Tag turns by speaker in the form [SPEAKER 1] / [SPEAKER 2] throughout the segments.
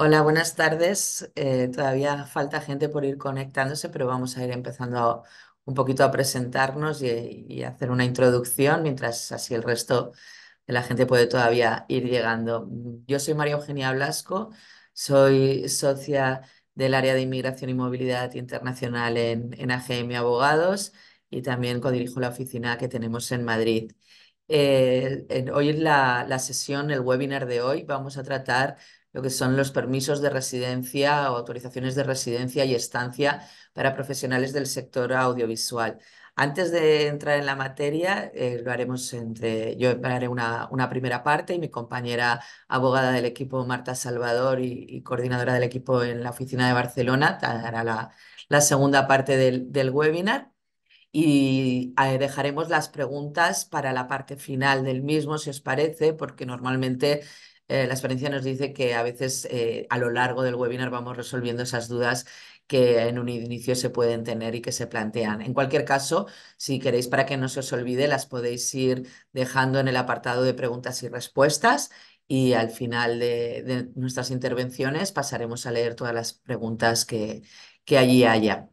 [SPEAKER 1] Hola, buenas tardes. Todavía falta gente por ir conectándose, pero vamos a ir empezando un poquito a presentarnos y hacer una introducción, mientras así el resto de la gente puede todavía ir llegando. Yo soy María Eugenia Blasco, soy socia del área de inmigración y movilidad internacional en AGM Abogados y también codirijo la oficina que tenemos en Madrid. Hoy es la sesión, el webinar de hoy. Vamos a tratar lo que son los permisos de residencia o autorizaciones de residencia y estancia para profesionales del sector audiovisual. Antes de entrar en la materia, lo haremos yo haré una primera parte y mi compañera abogada del equipo, Marta Salvador, y coordinadora del equipo en la oficina de Barcelona, hará la segunda parte del webinar. Y dejaremos las preguntas para la parte final del mismo, si os parece, porque normalmente la experiencia nos dice que a veces a lo largo del webinar vamos resolviendo esas dudas que en un inicio se pueden tener y que se plantean. En cualquier caso, si queréis, para que no se os olvide, las podéis ir dejando en el apartado de preguntas y respuestas. Y al final de nuestras intervenciones pasaremos a leer todas las preguntas que allí haya.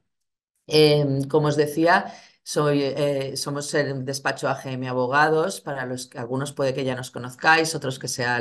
[SPEAKER 1] Como os decía, somos el despacho AGM Abogados, para los que algunos puede que ya nos conozcáis, otros que sea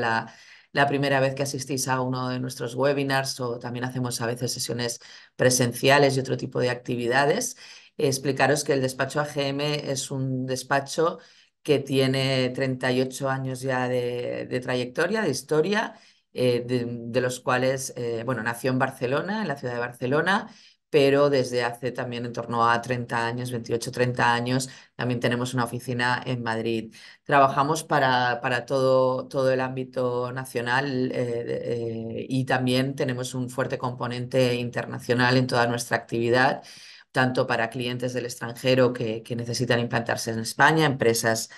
[SPEAKER 1] la primera vez que asistís a uno de nuestros webinars, o también hacemos a veces sesiones presenciales y otro tipo de actividades. Explicaros que el despacho AGM es un despacho que tiene 38 años ya de trayectoria, de historia, de los cuales, bueno, nació en Barcelona, en la ciudad de Barcelona, pero desde hace también en torno a 30 años, 28, 30 años, también tenemos una oficina en Madrid. Trabajamos para todo el ámbito nacional, y también tenemos un fuerte componente internacional en toda nuestra actividad, tanto para clientes del extranjero que necesitan implantarse en España, empresas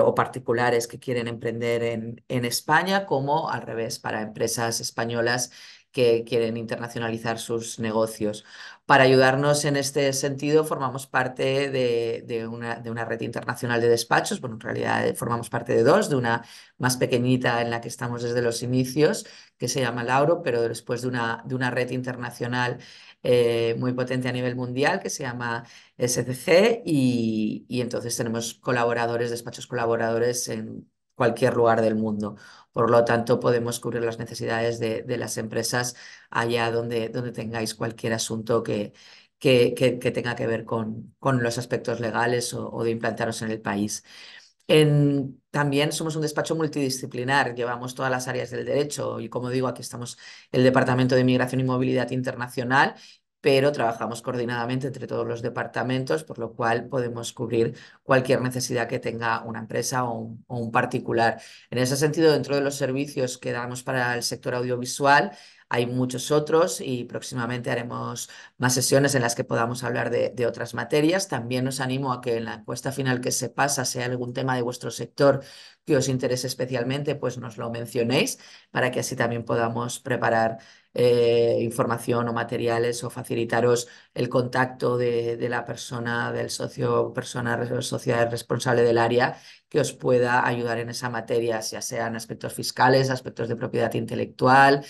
[SPEAKER 1] o particulares que quieren emprender en España, como al revés, para empresas españolas que quieren internacionalizar sus negocios. Para ayudarnos en este sentido, formamos parte de una red internacional de despachos. Bueno, en realidad formamos parte de dos, de una más pequeñita en la que estamos desde los inicios, que se llama Lauro, pero después de una red internacional muy potente a nivel mundial, que se llama SCG, y entonces tenemos colaboradores, despachos colaboradores en cualquier lugar del mundo. Por lo tanto, podemos cubrir las necesidades de las empresas allá donde tengáis cualquier asunto que tenga que ver con los aspectos legales o de implantaros en el país. También somos un despacho multidisciplinar, llevamos todas las áreas del derecho y, como digo, aquí estamos el Departamento de Inmigración y Movilidad Internacional, pero trabajamos coordinadamente entre todos los departamentos, por lo cual podemos cubrir cualquier necesidad que tenga una empresa o un particular. En ese sentido, dentro de los servicios que damos para el sector audiovisual, hay muchos otros y próximamente haremos más sesiones en las que podamos hablar de otras materias. También os animo a que en la encuesta final que se pasa, si hay algún tema de vuestro sector que os interese especialmente, pues nos lo mencionéis, para que así también podamos preparar información o materiales, o facilitaros el contacto de la persona, del socio, persona social responsable del área, que os pueda ayudar en esa materia, ya sean aspectos fiscales, aspectos de propiedad intelectual,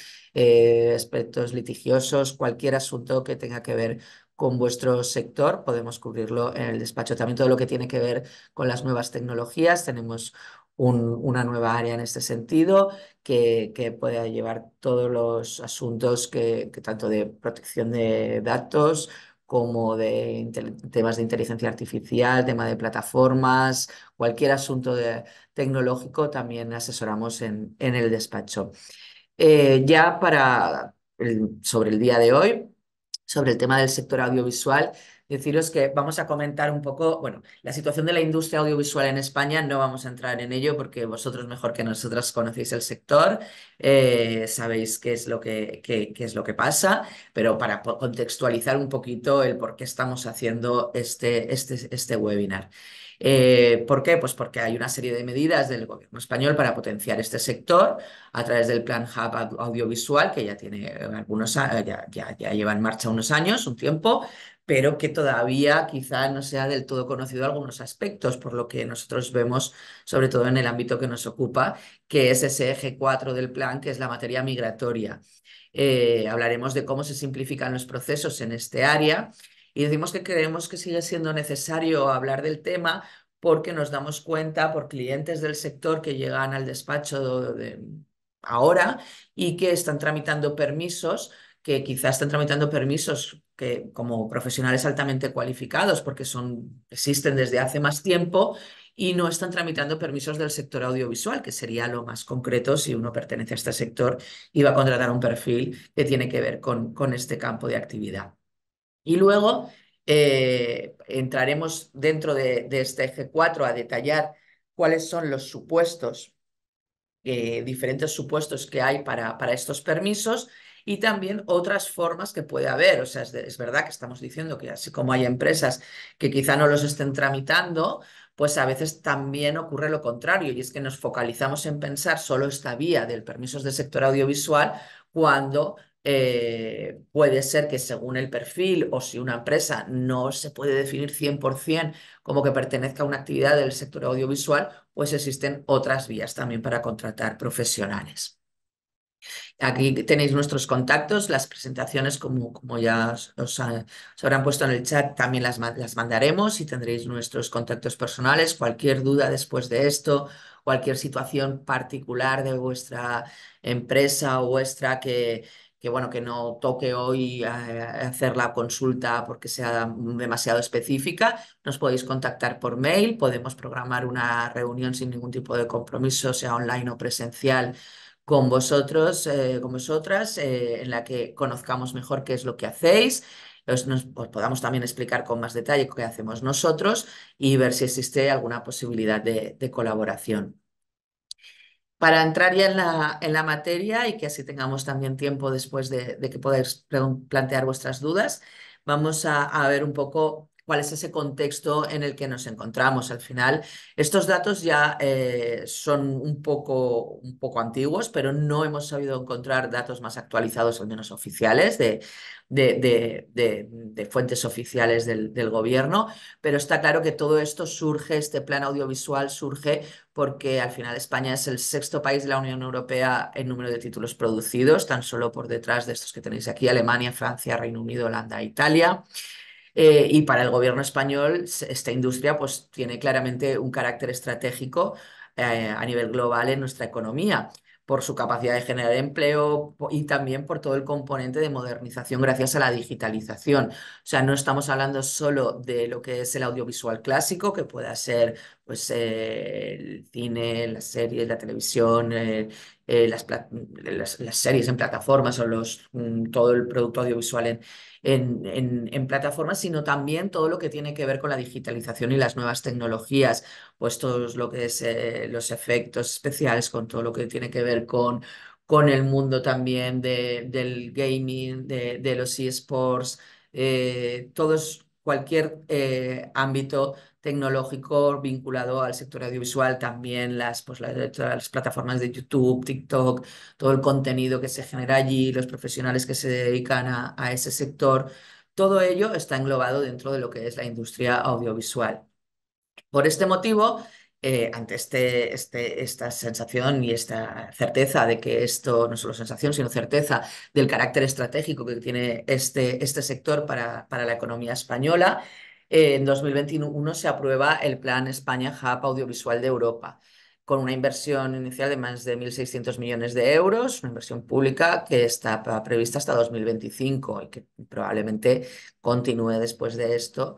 [SPEAKER 1] aspectos litigiosos, cualquier asunto que tenga que ver con vuestro sector, podemos cubrirlo en el despacho. También todo lo que tiene que ver con las nuevas tecnologías, tenemos una nueva área en este sentido, que pueda llevar todos los asuntos que tanto de protección de datos como de temas de inteligencia artificial, tema de plataformas, cualquier asunto tecnológico, también asesoramos en el despacho. Ya sobre el día de hoy, sobre el tema del sector audiovisual, deciros que vamos a comentar un poco, bueno, la situación de la industria audiovisual en España. No vamos a entrar en ello porque vosotros mejor que nosotras conocéis el sector, sabéis qué es qué es lo que pasa, pero para contextualizar un poquito el por qué estamos haciendo este webinar. ¿Por qué? Pues porque hay una serie de medidas del gobierno español para potenciar este sector a través del Plan Hub Audiovisual, que ya tiene ya lleva en marcha unos años, un tiempo, pero que todavía quizá no sea del todo conocido algunos aspectos, por lo que nosotros vemos, sobre todo en el ámbito que nos ocupa, que es ese eje 4 del plan, que es la materia migratoria. Hablaremos de cómo se simplifican los procesos en este área y decimos que creemos que sigue siendo necesario hablar del tema porque nos damos cuenta por clientes del sector que llegan al despacho ahora y que están tramitando permisos, que quizás están tramitando permisos que como profesionales altamente cualificados porque existen desde hace más tiempo y no están tramitando permisos del sector audiovisual, que sería lo más concreto si uno pertenece a este sector y va a contratar un perfil que tiene que ver con este campo de actividad. Y luego entraremos dentro de este eje 4 a detallar cuáles son los supuestos, diferentes supuestos que hay para estos permisos y también otras formas que puede haber. O sea, es verdad que estamos diciendo que así como hay empresas que quizá no los estén tramitando, pues a veces también ocurre lo contrario y es que nos focalizamos en pensar solo esta vía del permisos del sector audiovisual cuando puede ser que según el perfil o si una empresa no se puede definir 100% como que pertenezca a una actividad del sector audiovisual, pues existen otras vías también para contratar profesionales. Aquí tenéis nuestros contactos, las presentaciones, como ya os habrán puesto en el chat, también las mandaremos y tendréis nuestros contactos personales. Cualquier duda después de esto, cualquier situación particular de vuestra empresa o vuestra bueno, que no toque hoy hacer la consulta porque sea demasiado específica, nos podéis contactar por mail, podemos programar una reunión sin ningún tipo de compromiso, sea online o presencial con vosotros, con vosotras, en la que conozcamos mejor qué es lo que hacéis, os podamos también explicar con más detalle qué hacemos nosotros y ver si existe alguna posibilidad de colaboración. Para entrar ya en la materia y que así tengamos también tiempo después de que podáis plantear vuestras dudas, vamos a ver un poco cuál es ese contexto en el que nos encontramos. Al final, estos datos ya son un poco antiguos, pero no hemos sabido encontrar datos más actualizados, al menos oficiales, de fuentes oficiales del gobierno. Pero está claro que todo esto surge, este plan audiovisual surge porque al final España es el sexto país de la Unión Europea en número de títulos producidos, tan solo por detrás de estos que tenéis aquí: Alemania, Francia, Reino Unido, Holanda e Italia. Y para el gobierno español, esta industria pues, tiene claramente un carácter estratégico a nivel global en nuestra economía, por su capacidad de generar empleo y también por todo el componente de modernización gracias a la digitalización. O sea, no estamos hablando solo de lo que es el audiovisual clásico, que pueda ser pues, el cine, las series, la televisión, las series en plataformas o todo el producto audiovisual en plataformas, sino también todo lo que tiene que ver con la digitalización y las nuevas tecnologías, pues todo lo que es los efectos especiales, con todo lo que tiene que ver con el mundo también del gaming, de los eSports, cualquier ámbito tecnológico vinculado al sector audiovisual, también todas las plataformas de YouTube, TikTok, todo el contenido que se genera allí, los profesionales que se dedican a ese sector, todo ello está englobado dentro de lo que es la industria audiovisual. Por este motivo, ante esta sensación y esta certeza de que esto, no solo sensación, sino certeza del carácter estratégico que tiene este sector para la economía española, en 2021 se aprueba el Plan España Hub Audiovisual de Europa, con una inversión inicial de más de 1.600 millones de euros, una inversión pública que está prevista hasta 2025 y que probablemente continúe después de esto.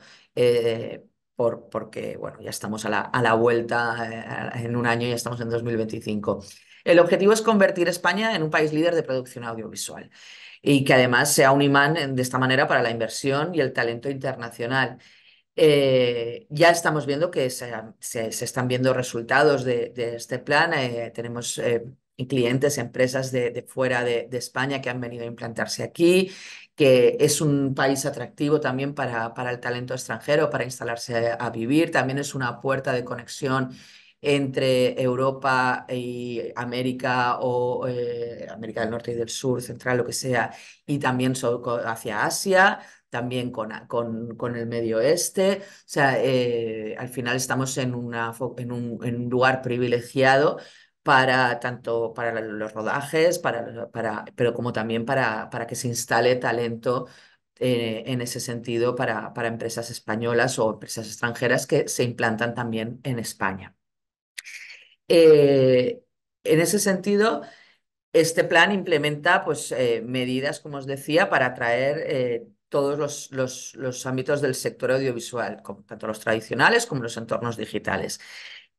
[SPEAKER 1] Porque bueno, ya estamos a la vuelta, en un año ya estamos en 2025. El objetivo es convertir España en un país líder de producción audiovisual y que además sea un imán de esta manera para la inversión y el talento internacional. Ya estamos viendo que se están viendo resultados de este plan. Tenemos clientes, empresas de fuera de España que han venido a implantarse aquí, que es un país atractivo también para el talento extranjero, para instalarse a vivir. También es una puerta de conexión entre Europa y América o América del Norte y del Sur, Central, lo que sea, y también hacia Asia, también con el Medio Oeste. O sea, al final estamos en un lugar privilegiado para tanto para los rodajes, pero como también para que se instale talento en ese sentido para empresas españolas o empresas extranjeras que se implantan también en España. Eh, en ese sentido, este plan implementa pues, medidas, como os decía, para atraer todos los ámbitos del sector audiovisual, tanto los tradicionales como los entornos digitales.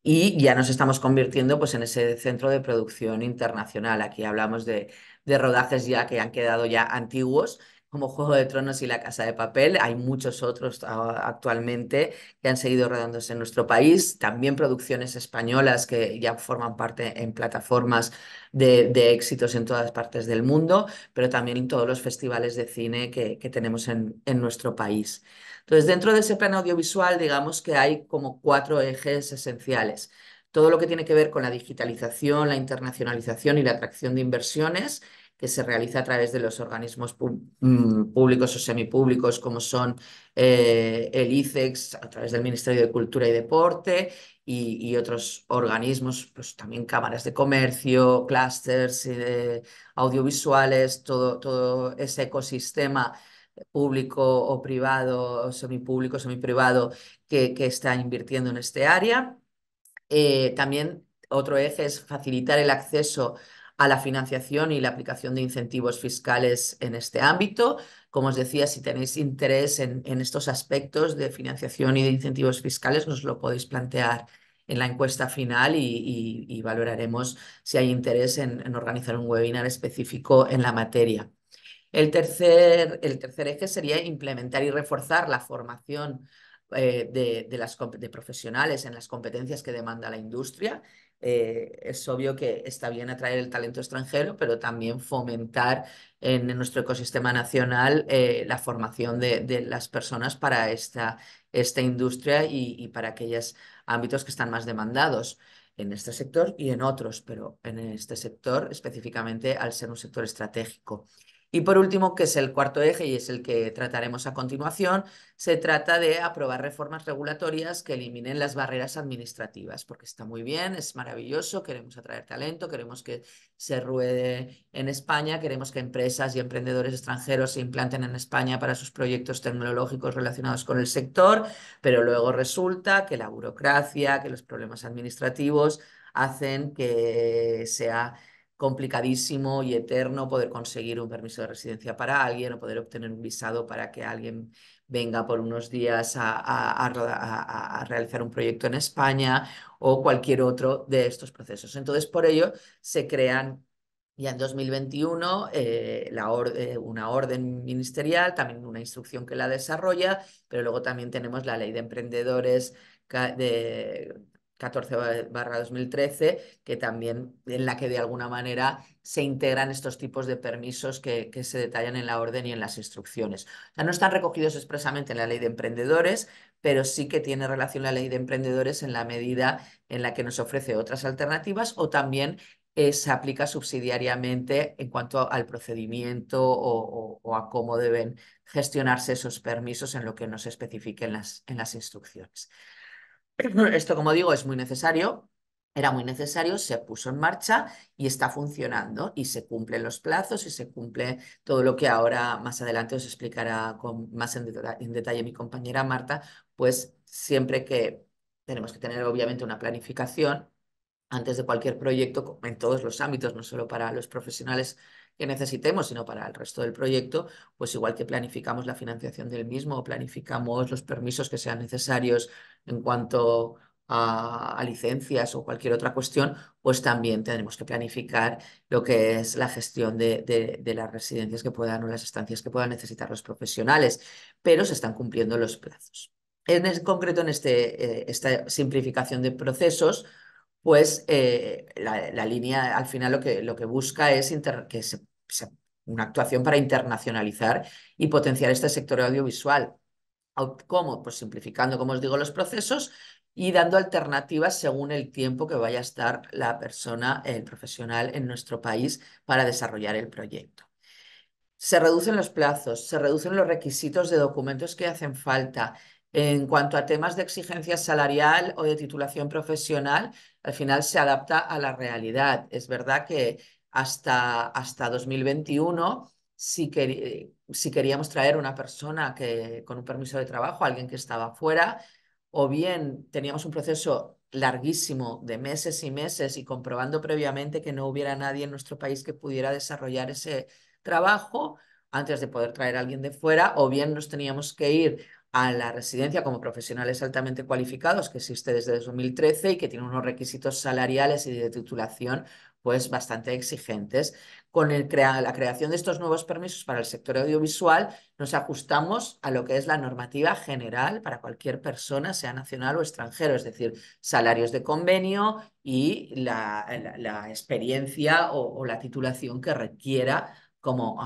[SPEAKER 1] Y ya nos estamos convirtiendo pues, en ese centro de producción internacional. Aquí hablamos de rodajes ya que han quedado ya antiguos, como Juego de Tronos y La Casa de Papel. Hay muchos otros actualmente que han seguido rodándose en nuestro país. También producciones españolas que ya forman parte en plataformas de éxitos en todas partes del mundo, pero también en todos los festivales de cine que tenemos en nuestro país. Entonces, dentro de ese plan audiovisual, digamos que hay como cuatro ejes esenciales. Todo lo que tiene que ver con la digitalización, la internacionalización y la atracción de inversiones, que se realiza a través de los organismos públicos o semipúblicos, como son el ICEX, a través del Ministerio de Cultura y Deporte, y otros organismos, pues también cámaras de comercio, clústeres audiovisuales, todo ese ecosistema público o privado, o semipúblico, semiprivado, que está invirtiendo en este área. También otro eje es facilitar el acceso a la financiación y la aplicación de incentivos fiscales en este ámbito. Como os decía, si tenéis interés en estos aspectos de financiación y de incentivos fiscales, nos lo podéis plantear en la encuesta final y valoraremos si hay interés en organizar un webinar específico en la materia. El tercer eje sería implementar y reforzar la formación de profesionales en las competencias que demanda la industria. Es obvio que está bien atraer el talento extranjero, pero también fomentar en nuestro ecosistema nacional la formación de las personas para esta industria y para aquellos ámbitos que están más demandados en este sector y en otros, pero en este sector específicamente al ser un sector estratégico. Y por último, que es el cuarto eje y es el que trataremos a continuación, se trata de aprobar reformas regulatorias que eliminen las barreras administrativas, porque está muy bien, es maravilloso, queremos atraer talento, queremos que se ruede en España, queremos que empresas y emprendedores extranjeros se implanten en España para sus proyectos tecnológicos relacionados con el sector, pero luego resulta que la burocracia, que los problemas administrativos hacen que sea complicadísimo y eterno poder conseguir un permiso de residencia para alguien o poder obtener un visado para que alguien venga por unos días a realizar un proyecto en España o cualquier otro de estos procesos. Entonces, por ello, se crean ya en 2021 una orden ministerial, también una instrucción que la desarrolla, pero luego también tenemos la ley de emprendedores de 14/2013, que también en la que de alguna manera se integran estos tipos de permisos que se detallan en la orden y en las instrucciones. O sea, no están recogidos expresamente en la ley de emprendedores, pero sí que tiene relación la ley de emprendedores en la medida en la que nos ofrece otras alternativas o también se aplica subsidiariamente en cuanto al procedimiento o a cómo deben gestionarse esos permisos en lo que nos especifique en las instrucciones. Esto, como digo, es muy necesario, era muy necesario, se puso en marcha y está funcionando y se cumplen los plazos y se cumple todo lo que ahora más adelante os explicará más en detalle mi compañera Marta, pues siempre que tenemos que tener obviamente una planificación antes de cualquier proyecto en todos los ámbitos, no solo para los profesionales que necesitemos, sino para el resto del proyecto, pues igual que planificamos la financiación del mismo o planificamos los permisos que sean necesarios en cuanto a licencias o cualquier otra cuestión, pues también tendremos que planificar lo que es la gestión de las residencias que puedan o las estancias que puedan necesitar los profesionales, pero se están cumpliendo los plazos. Concreto, en esta simplificación de procesos, pues la línea al final lo que busca es que una actuación para internacionalizar y potenciar este sector audiovisual. ¿Cómo? Pues simplificando, como os digo, los procesos y dando alternativas según el tiempo que vaya a estar la persona, el profesional en nuestro país para desarrollar el proyecto. Se reducen los plazos, se reducen los requisitos de documentos que hacen falta. En cuanto a temas de exigencia salarial o de titulación profesional, al final se adapta a la realidad. Es verdad que hasta 2021, si queríamos traer una persona con un permiso de trabajo, alguien que estaba fuera, o bien teníamos un proceso larguísimo de meses y meses y comprobando previamente que no hubiera nadie en nuestro país que pudiera desarrollar ese trabajo antes de poder traer a alguien de fuera, o bien nos teníamos que ir a la residencia como profesionales altamente cualificados, que existe desde 2013 y que tiene unos requisitos salariales y de titulación pues bastante exigentes. Con la creación de estos nuevos permisos para el sector audiovisual, nos ajustamos a lo que es la normativa general para cualquier persona, sea nacional o extranjero, es decir, salarios de convenio y la experiencia o la titulación que requiera como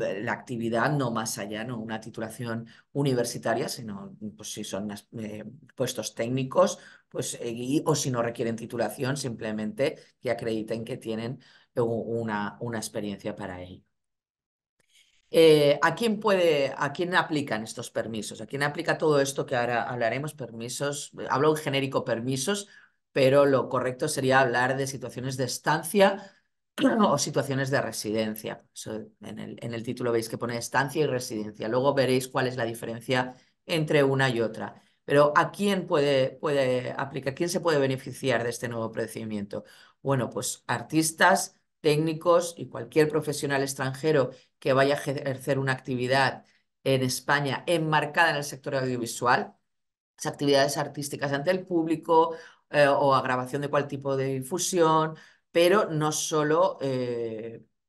[SPEAKER 1] la actividad, no más allá, no una titulación universitaria, sino pues, si son puestos técnicos, pues, o si no requieren titulación, simplemente que acrediten que tienen una experiencia para ello. ¿A quién aplican estos permisos? ¿A quién aplica todo esto que ahora hablaremos? Permisos, hablo en genérico permisos, pero lo correcto sería hablar de situaciones de estancia o situaciones de residencia. Eso en el título veis que pone estancia y residencia. Luego veréis cuál es la diferencia entre una y otra. Pero ¿a quién puede aplicar? ¿Quién se puede beneficiar de este nuevo procedimiento? Bueno, pues artistas, técnicos y cualquier profesional extranjero que vaya a ejercer una actividad en España enmarcada en el sector audiovisual, las actividades artísticas ante el público o a grabación de cualquier tipo de difusión, pero no solo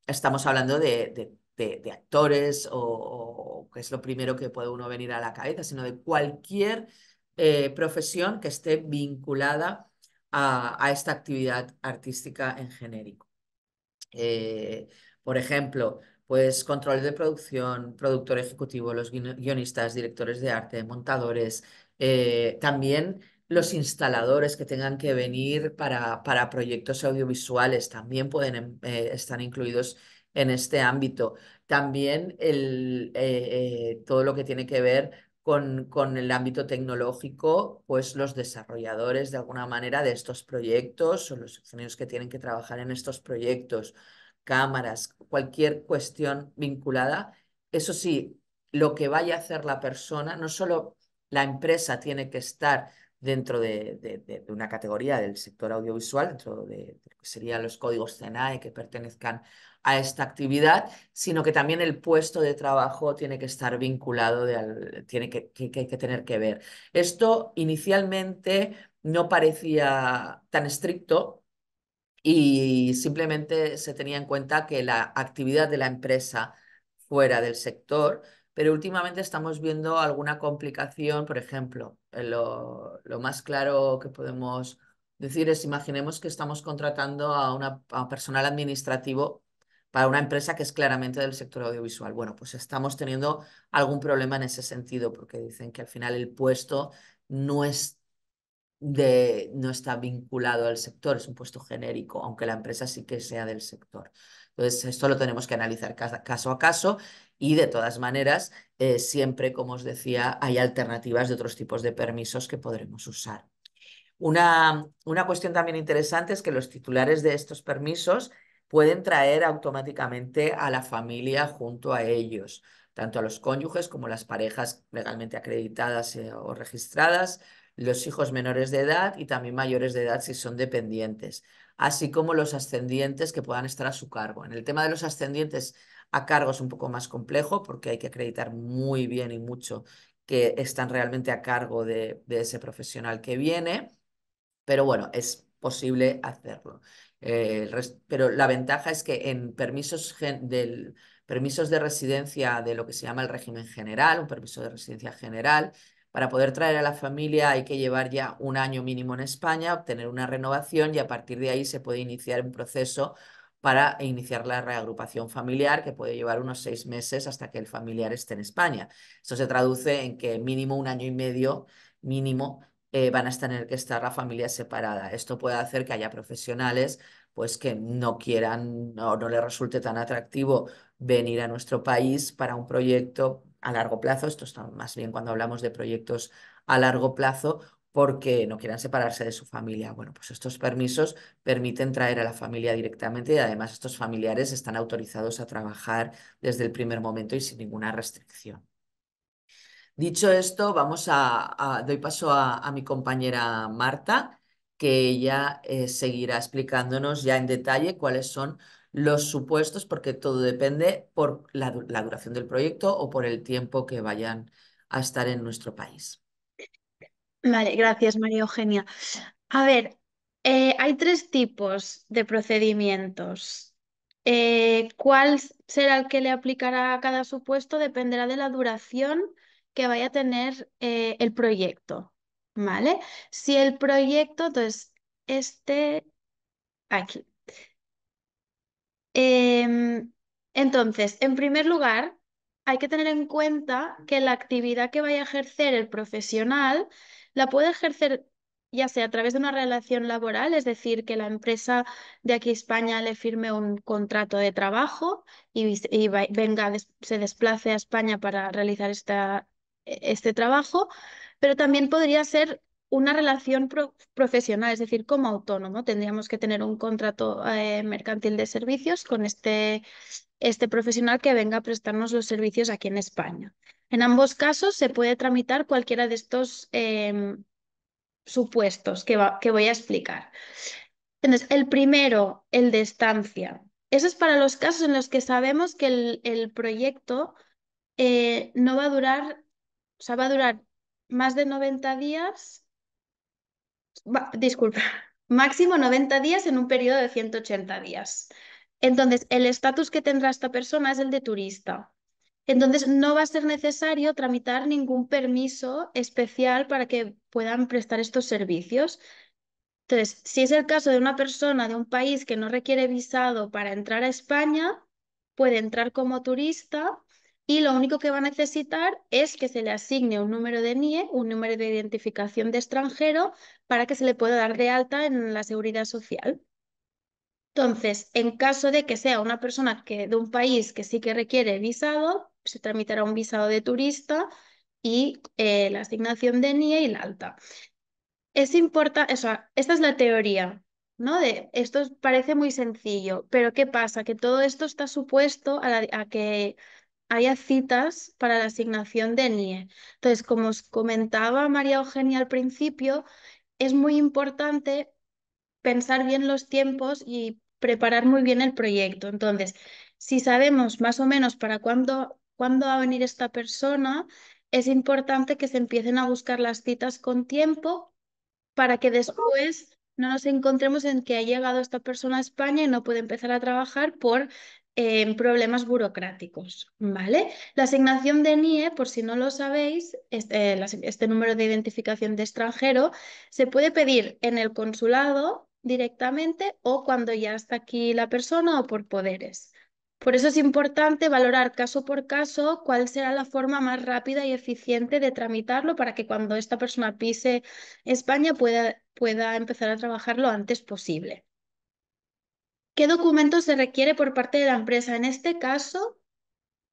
[SPEAKER 1] estamos hablando de actores o que es lo primero que puede uno venir a la cabeza, sino de cualquier profesión que esté vinculada a esta actividad artística en genérico. Eh, por ejemplo, pues control de producción, productor ejecutivo, los guionistas, directores de arte, montadores, también los instaladores que tengan que venir para proyectos audiovisuales también pueden estar incluidos en este ámbito. También todo lo que tiene que ver con el ámbito tecnológico, pues los desarrolladores de alguna manera de estos proyectos o los ingenieros que tienen que trabajar en estos proyectos, cámaras, cualquier cuestión vinculada. Eso sí, lo que vaya a hacer la persona, no solo la empresa tiene que estar dentro de una categoría del sector audiovisual, dentro de lo que serían los códigos CENAE que pertenezcan a esta actividad, sino que también el puesto de trabajo tiene que estar vinculado, tiene que tener que ver. Esto inicialmente no parecía tan estricto y simplemente se tenía en cuenta que la actividad de la empresa fuera del sector, pero últimamente estamos viendo alguna complicación. Por ejemplo, lo más claro que podemos decir es, imaginemos que estamos contratando a personal administrativo para una empresa que es claramente del sector audiovisual. Bueno, pues estamos teniendo algún problema en ese sentido, porque dicen que al final el puesto no es no está vinculado al sector, es un puesto genérico, aunque la empresa sí que sea del sector. Entonces, esto lo tenemos que analizar caso a caso y de todas maneras, siempre, como os decía, hay alternativas de otros tipos de permisos que podremos usar. Una cuestión también interesante es que los titulares de estos permisos pueden traer automáticamente a la familia junto a ellos, tanto a los cónyuges como las parejas legalmente acreditadas o registradas, los hijos menores de edad y también mayores de edad si son dependientes, así como los ascendientes que puedan estar a su cargo. En el tema de los ascendientes a cargo es un poco más complejo porque hay que acreditar muy bien y mucho que están realmente a cargo de ese profesional que viene, pero bueno, es posible hacerlo. Pero la ventaja es que en permisos de residencia de lo que se llama el régimen general, un permiso de residencia general, para poder traer a la familia hay que llevar ya un año mínimo en España, obtener una renovación y a partir de ahí se puede iniciar un proceso para iniciar la reagrupación familiar, que puede llevar unos 6 meses hasta que el familiar esté en España. Esto se traduce en que mínimo un año y medio, mínimo, van a tener que estar la familia separada. Esto puede hacer que haya profesionales pues que no quieran o no les resulte tan atractivo venir a nuestro país para un proyecto a largo plazo. Esto está más bien cuando hablamos de proyectos a largo plazo, porque no quieran separarse de su familia. Bueno, pues estos permisos permiten traer a la familia directamente y además estos familiares están autorizados a trabajar desde el primer momento y sin ninguna restricción. Dicho esto, doy paso a mi compañera Marta, que ella seguirá explicándonos ya en detalle cuáles son los supuestos, porque todo depende por la duración del proyecto o por el tiempo que vayan a estar en nuestro país.
[SPEAKER 2] Vale, gracias María Eugenia. A ver, hay tres tipos de procedimientos. ¿Cuál será el que le aplicará a cada supuesto? Dependerá de la duración que vaya a tener el proyecto, ¿vale? Si el proyecto, entonces, aquí. Em, entonces, en primer lugar, hay que tener en cuenta que la actividad que vaya a ejercer el profesional la puede ejercer ya sea a través de una relación laboral, es decir, que la empresa de aquí España le firme un contrato de trabajo y venga, se desplace a España para realizar este trabajo, pero también podría ser una relación profesional, es decir, como autónomo. Tendríamos que tener un contrato mercantil de servicios con este profesional que venga a prestarnos los servicios aquí en España. En ambos casos se puede tramitar cualquiera de estos supuestos que voy a explicar. Entonces, el primero, el de estancia. Eso es para los casos en los que sabemos que el proyecto no va a durar, o sea, va a durar más de 90 días. Disculpa, máximo 90 días en un periodo de 180 días. Entonces, el estatus que tendrá esta persona es el de turista. Entonces, no va a ser necesario tramitar ningún permiso especial para que puedan prestar estos servicios. Entonces, si es el caso de una persona de un país que no requiere visado para entrar a España, puede entrar como turista y lo único que va a necesitar es que se le asigne un número de NIE, un número de identificación de extranjero, para que se le pueda dar de alta en la seguridad social. Entonces, en caso de que sea una persona de un país que sí que requiere visado, se tramitará un visado de turista y la asignación de NIE y la alta. Es importante, o sea, esta es la teoría, ¿no? Esto parece muy sencillo, pero ¿qué pasa? Que todo esto está supuesto a que haya citas para la asignación de NIE. Entonces, como os comentaba María Eugenia al principio, es muy importante pensar bien los tiempos y preparar muy bien el proyecto. Entonces, si sabemos más o menos para cuándo va a venir esta persona, es importante que se empiecen a buscar las citas con tiempo para que después no nos encontremos en que ha llegado esta persona a España y no puede empezar a trabajar por problemas burocráticos, ¿vale? La asignación de NIE, por si no lo sabéis, este número de identificación de extranjero, se puede pedir en el consulado directamente o cuando ya está aquí la persona o por poderes. Por eso es importante valorar caso por caso cuál será la forma más rápida y eficiente de tramitarlo para que cuando esta persona pise España pueda empezar a trabajar lo antes posible. ¿Qué documentos se requiere por parte de la empresa? En este caso,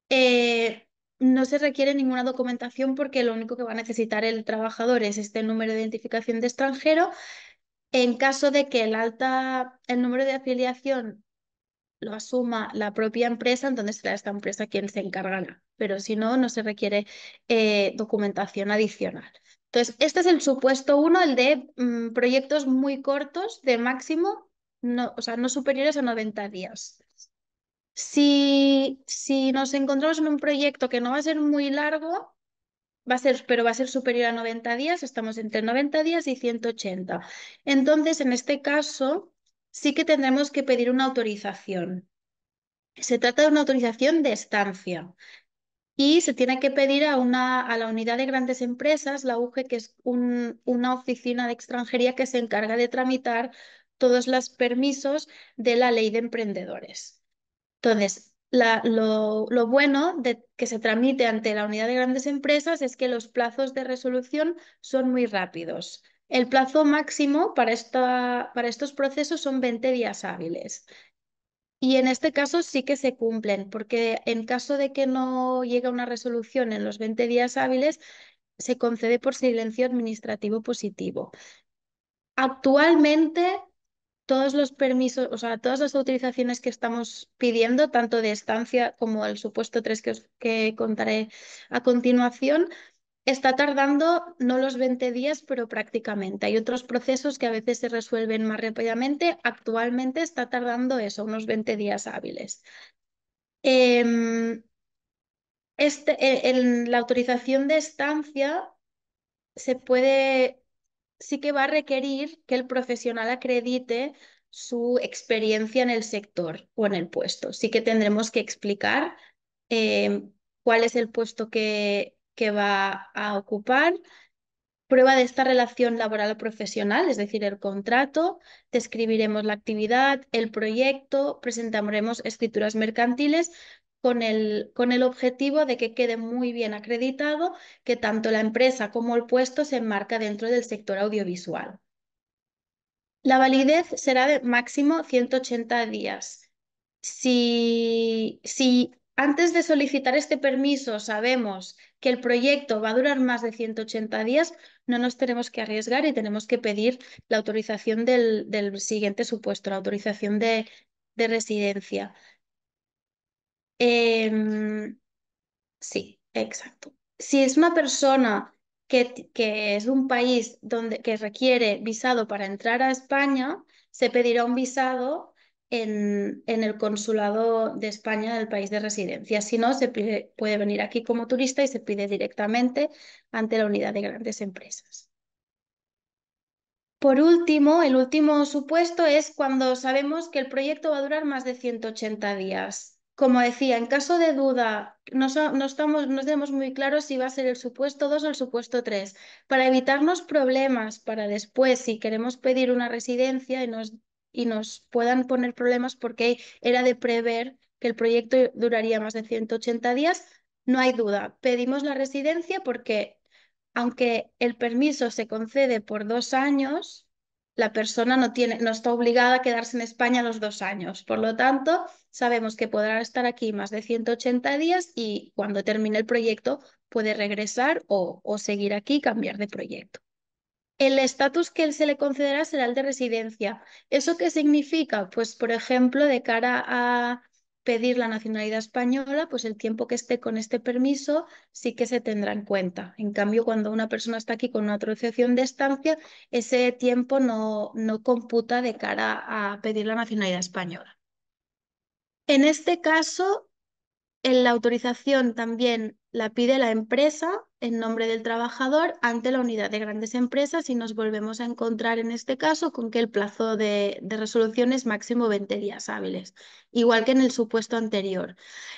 [SPEAKER 2] eh, no se requiere ninguna documentación porque lo único que va a necesitar el trabajador es este número de identificación de extranjero. En caso de que el número de afiliación lo asuma la propia empresa, entonces será esta empresa quien se encargará. Pero si no, no se requiere documentación adicional. Entonces, este es el supuesto uno, el de proyectos muy cortos, de máximo, no, o sea, no superiores a 90 días. Si nos encontramos en un proyecto que no va a ser muy largo, pero va a ser superior a 90 días, estamos entre 90 días y 180. Entonces, en este caso, sí que tendremos que pedir una autorización. Se trata de una autorización de estancia y se tiene que pedir a la unidad de grandes empresas, la UGE, que es una oficina de extranjería que se encarga de tramitar todos los permisos de la ley de emprendedores. Entonces, lo bueno de que se tramite ante la unidad de grandes empresas es que los plazos de resolución son muy rápidos. El plazo máximo para estos procesos son 20 días hábiles. Y en este caso sí que se cumplen, porque en caso de que no llegue a una resolución en los 20 días hábiles, se concede por silencio administrativo positivo. Actualmente, todos los permisos, o sea, todas las autorizaciones que estamos pidiendo, tanto de estancia como el supuesto 3 que contaré a continuación, está tardando no los 20 días, pero prácticamente. Hay otros procesos que a veces se resuelven más rápidamente. Actualmente está tardando eso, unos 20 días hábiles. Em, en la autorización de estancia se puede, sí que va a requerir que el profesional acredite su experiencia en el sector o en el puesto. Sí que tendremos que explicar cuál es el puesto que va a ocupar. Prueba de esta relación laboral o profesional, es decir, el contrato, describiremos la actividad, el proyecto, presentaremos escrituras mercantiles con el objetivo de que quede muy bien acreditado que tanto la empresa como el puesto se enmarca dentro del sector audiovisual. La validez será de máximo 180 días. Si antes de solicitar este permiso sabemos que el proyecto va a durar más de 180 días, no nos tenemos que arriesgar y tenemos que pedir la autorización del siguiente supuesto, la autorización de residencia. Em, Sí, exacto. Si es una persona que es un país que requiere visado para entrar a España, se pedirá un visado en el consulado de España del país de residencia. Si no, puede venir aquí como turista y se pide directamente ante la unidad de grandes empresas. Por último, el último supuesto es cuando sabemos que el proyecto va a durar más de 180 días. Como decía, en caso de duda, no tenemos muy claro si va a ser el supuesto 2 o el supuesto 3. Para evitarnos problemas para después, si queremos pedir una residencia y nos puedan poner problemas porque era de prever que el proyecto duraría más de 180 días, no hay duda. Pedimos la residencia porque aunque el permiso se concede por 2 años, la persona no está obligada a quedarse en España los 2 años. Por lo tanto, sabemos que podrá estar aquí más de 180 días y cuando termine el proyecto puede regresar o seguir aquí y cambiar de proyecto. El estatus que se le concederá será el de residencia. ¿Eso qué significa? Pues, por ejemplo, de cara a pedir la nacionalidad española, pues el tiempo que esté con este permiso sí que se tendrá en cuenta. En cambio, cuando una persona está aquí con una autorización de estancia, ese tiempo no computa de cara a pedir la nacionalidad española. En este caso, la autorización también la pide la empresa en nombre del trabajador ante la unidad de grandes empresas y nos volvemos a encontrar en este caso con que el plazo de resolución es máximo 20 días hábiles, igual que en el supuesto anterior.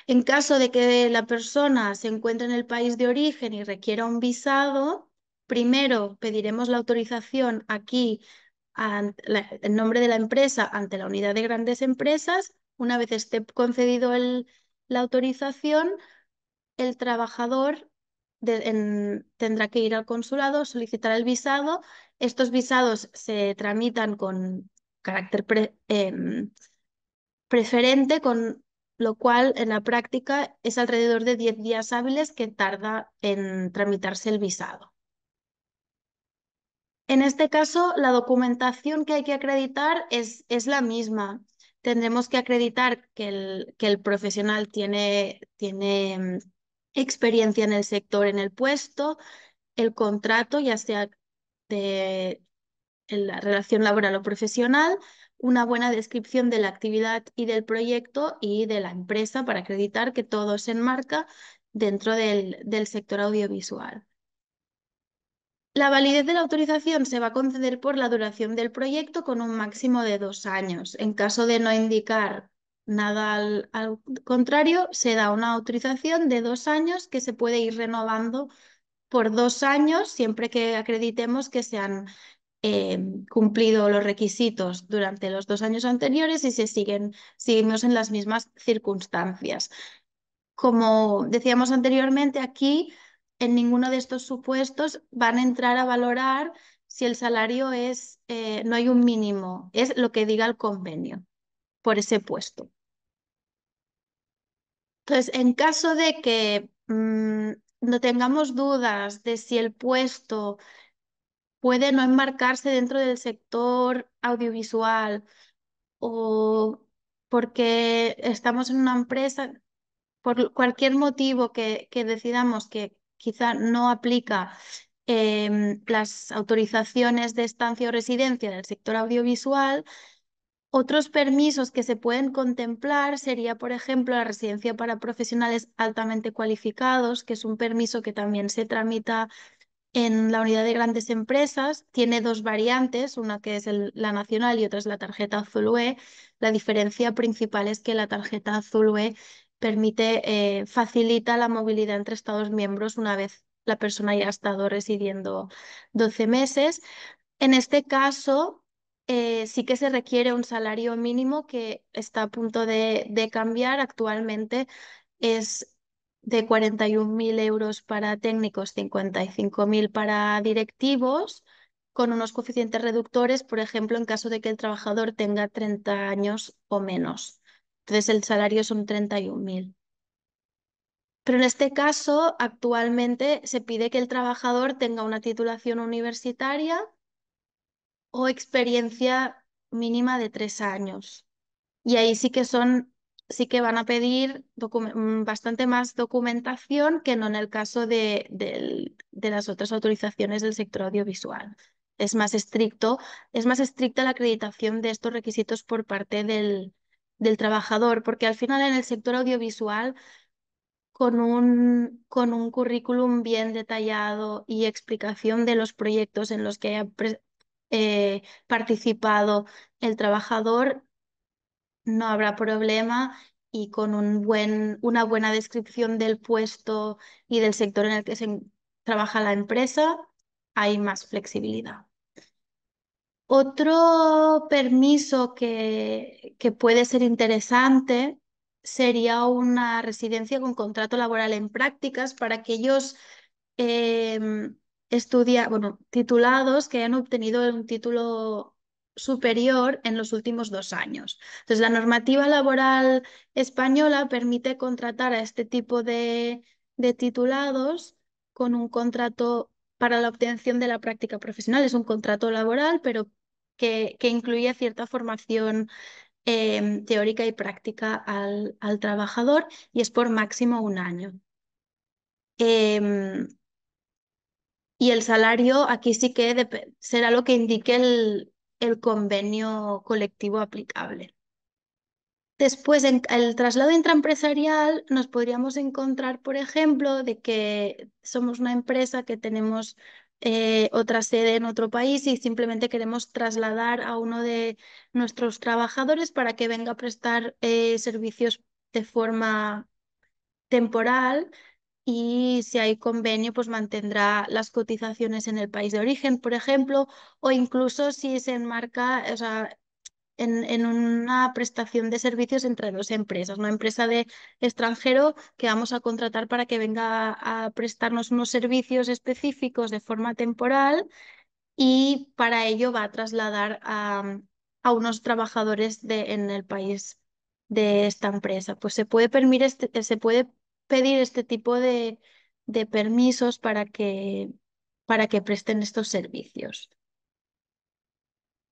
[SPEAKER 2] En caso de que la persona se encuentre en el país de origen y requiera un visado, primero pediremos la autorización aquí en nombre de la empresa ante la unidad de grandes empresas. Una vez esté concedido la autorización, el trabajador tendrá que ir al consulado, solicitar el visado. Estos visados se tramitan con carácter preferente, con lo cual en la práctica es alrededor de 10 días hábiles que tarda en tramitarse el visado. En este caso, la documentación que hay que acreditar es la misma. Tendremos que acreditar que el profesional tiene experiencia en el sector, en el puesto, el contrato, ya sea de en la relación laboral o profesional, una buena descripción de la actividad y del proyecto y de la empresa para acreditar que todo se enmarca dentro del sector audiovisual. La validez de la autorización se va a conceder por la duración del proyecto con un máximo de 2 años. En caso de no indicar nada al contrario, se da una autorización de 2 años que se puede ir renovando por 2 años siempre que acreditemos que se han cumplido los requisitos durante los 2 años anteriores y seguimos en las mismas circunstancias. Como decíamos anteriormente, aquí en ninguno de estos supuestos van a entrar a valorar si el salario no hay un mínimo, es lo que diga el convenio por ese puesto. Entonces, en caso de que no tengamos dudas de si el puesto puede no enmarcarse dentro del sector audiovisual o porque estamos en una empresa, por cualquier motivo que decidamos que quizá no aplica las autorizaciones de estancia o residencia del sector audiovisual, otros permisos que se pueden contemplar sería, por ejemplo, la residencia para profesionales altamente cualificados, que es un permiso que también se tramita en la unidad de grandes empresas. Tiene dos variantes, una que es la nacional y otra es la tarjeta Azul UE. La diferencia principal es que la tarjeta Azul UE facilita la movilidad entre Estados miembros una vez la persona ya ha estado residiendo 12 meses. En este caso, sí que se requiere un salario mínimo que está a punto de cambiar. Actualmente es de 41.000 euros para técnicos, 55.000 para directivos, con unos coeficientes reductores, por ejemplo, en caso de que el trabajador tenga 30 años o menos. Entonces el salario son 31.000. Pero en este caso, actualmente se pide que el trabajador tenga una titulación universitaria o experiencia mínima de 3 años. Y ahí sí que van a pedir bastante más documentación que no en el caso de las otras autorizaciones del sector audiovisual. Es más estricto, es más estricta la acreditación de estos requisitos por parte del trabajador, porque al final en el sector audiovisual, con un currículum bien detallado y explicación de los proyectos en los que haya participado el trabajador, no habrá problema, y con una buena descripción del puesto y del sector en el que trabaja la empresa, hay más flexibilidad. Otro permiso que puede ser interesante sería una residencia con contrato laboral en prácticas para aquellos eh, bueno, titulados que hayan obtenido un título superior en los últimos 2 años. Entonces, la normativa laboral española permite contratar a este tipo de titulados con un contrato para la obtención de la práctica profesional. Es un contrato laboral, pero que incluye cierta formación teórica y práctica al trabajador, y es por máximo 1 año. Em, y el salario aquí sí que será lo que indique el convenio colectivo aplicable. Después, en el traslado intraempresarial, nos podríamos encontrar, por ejemplo, de que somos una empresa que tenemos otra sede en otro país y simplemente queremos trasladar a uno de nuestros trabajadores para que venga a prestar servicios de forma temporal, y si hay convenio, pues mantendrá las cotizaciones en el país de origen, por ejemplo, o incluso si se enmarca, o sea, en una prestación de servicios entre dos empresas, una empresa de extranjero que vamos a contratar para que venga a prestarnos unos servicios específicos de forma temporal, y para ello va a trasladar a unos trabajadores en el país de esta empresa. Pues se puede pedir este tipo de permisos para que presten estos servicios.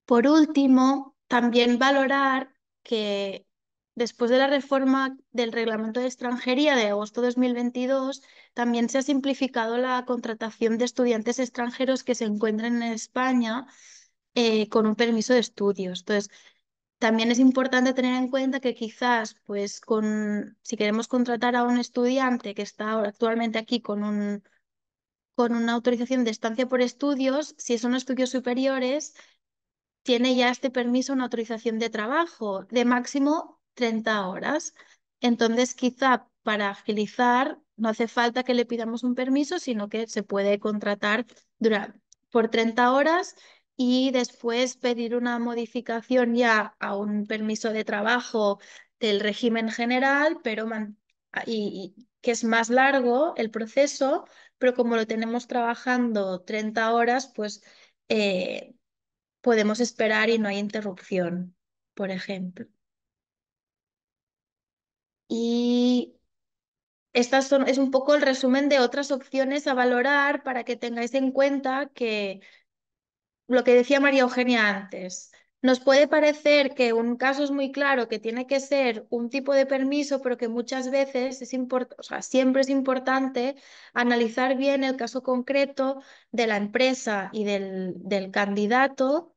[SPEAKER 2] Por último, también valorar que después de la reforma del Reglamento de Extranjería de agosto de 2022, también se ha simplificado la contratación de estudiantes extranjeros que se encuentren en España con un permiso de estudios. Entonces, también es importante tener en cuenta que quizás, pues, si queremos contratar a un estudiante que está actualmente aquí con una autorización de estancia por estudios, si son estudios superiores, tiene ya este permiso una autorización de trabajo de máximo 30 horas. Entonces, quizá para agilizar, no hace falta que le pidamos un permiso, sino que se puede contratar por 30 horas y después pedir una modificación ya a un permiso de trabajo del régimen general, pero que es más largo el proceso, pero como lo tenemos trabajando 30 horas, pues eh, podemos esperar y no hay interrupción, por ejemplo. Y es un poco el resumen de otras opciones a valorar para que tengáis en cuenta que lo que decía María Eugenia antes, nos puede parecer que un caso es muy claro que tiene que ser un tipo de permiso, pero que muchas veces o sea, siempre es importante analizar bien el caso concreto de la empresa y del candidato,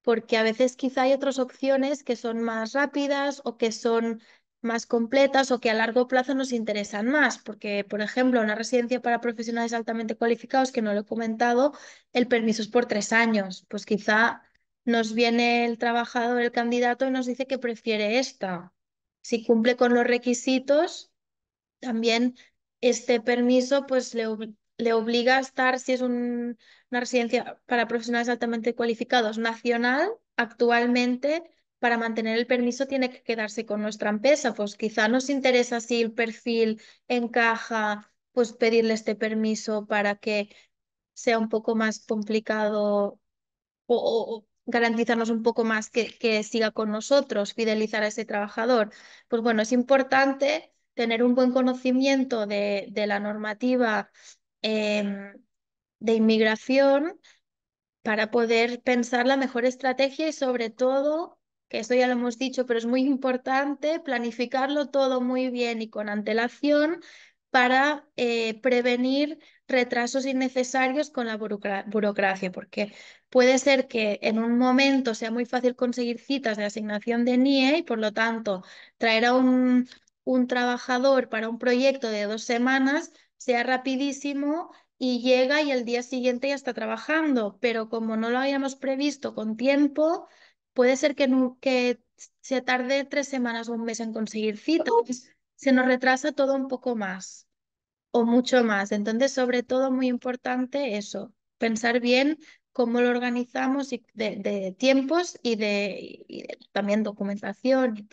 [SPEAKER 2] porque a veces quizá hay otras opciones que son más rápidas o que son más completas o que a largo plazo nos interesan más, porque, por ejemplo, una residencia para profesionales altamente cualificados, que no lo he comentado, el permiso es por 3 años, pues quizá nos viene el trabajador, el candidato, y nos dice que prefiere esta. Si cumple con los requisitos, también este permiso pues le obliga a estar, si es una residencia para profesionales altamente cualificados nacional, actualmente para mantener el permiso tiene que quedarse con nuestra empresa. Pues quizá nos interesa si el perfil encaja, pues pedirle este permiso para que sea un poco más complicado o garantizarnos un poco más que siga con nosotros, fidelizar a ese trabajador. Pues bueno, es importante tener un buen conocimiento de la normativa em, de inmigración para poder pensar la mejor estrategia y sobre todo, que esto ya lo hemos dicho, pero es muy importante, planificarlo todo muy bien y con antelación para prevenir retrasos innecesarios con la burocracia, porque puede ser que en un momento sea muy fácil conseguir citas de asignación de NIE y por lo tanto traer a un trabajador para un proyecto de 2 semanas sea rapidísimo y llega y el día siguiente ya está trabajando, pero como no lo habíamos previsto con tiempo, puede ser que se tarde 3 semanas o un mes en conseguir citas, se nos retrasa todo un poco más o mucho más. Entonces, sobre todo, muy importante eso, pensar bien cómo lo organizamos y de tiempos y de también documentación.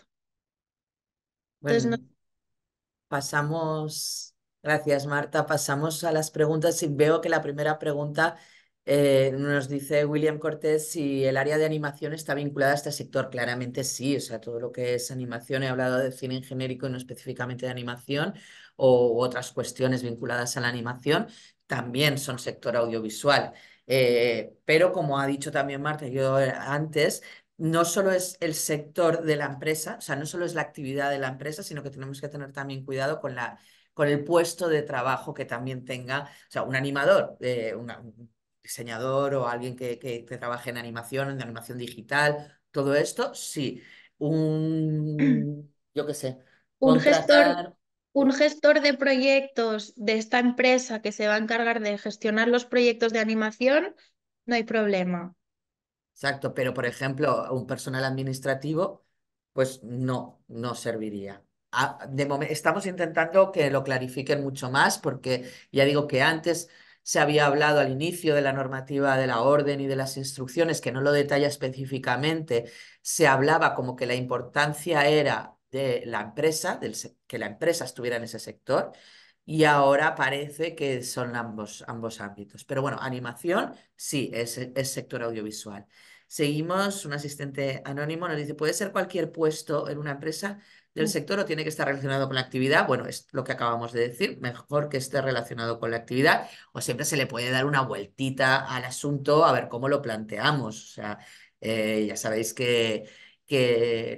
[SPEAKER 2] Entonces,
[SPEAKER 1] Bueno, pasamos, gracias Marta, pasamos a las preguntas y veo que la primera pregunta nos dice William Cortés si el área de animación está vinculada a este sector. Claramente sí, o sea, todo lo que es animación, he hablado de cine en genérico y no específicamente de animación o otras cuestiones vinculadas a la animación, también son sector audiovisual. Pero como ha dicho también Marta, yo antes, no solo es el sector de la empresa, o sea, no solo es la actividad de la empresa, sino que tenemos que tener también cuidado con el puesto de trabajo que también tenga, o sea, un animador, un diseñador o alguien que trabaje en animación digital, todo esto, sí. Yo qué sé,
[SPEAKER 2] un gestor,
[SPEAKER 1] contratar.
[SPEAKER 2] un gestor de proyectos de esta empresa que se va a encargar de gestionar los proyectos de animación, no hay problema.
[SPEAKER 1] Exacto, pero por ejemplo, un personal administrativo, pues no, no serviría. Estamos intentando que lo clarifiquen mucho más, porque ya digo que antes se había hablado al inicio de la normativa de la orden y de las instrucciones, que no lo detalla específicamente, se hablaba como que la importancia era de la empresa, que la empresa estuviera en ese sector, y ahora parece que son ambos ámbitos. Pero bueno, animación sí, es sector audiovisual. Seguimos, un asistente anónimo nos dice, ¿puede ser cualquier puesto en una empresa del sector o tiene que estar relacionado con la actividad? Bueno, es lo que acabamos de decir, mejor que esté relacionado con la actividad o siempre se le puede dar una vueltita al asunto a ver cómo lo planteamos. O sea, ya sabéis que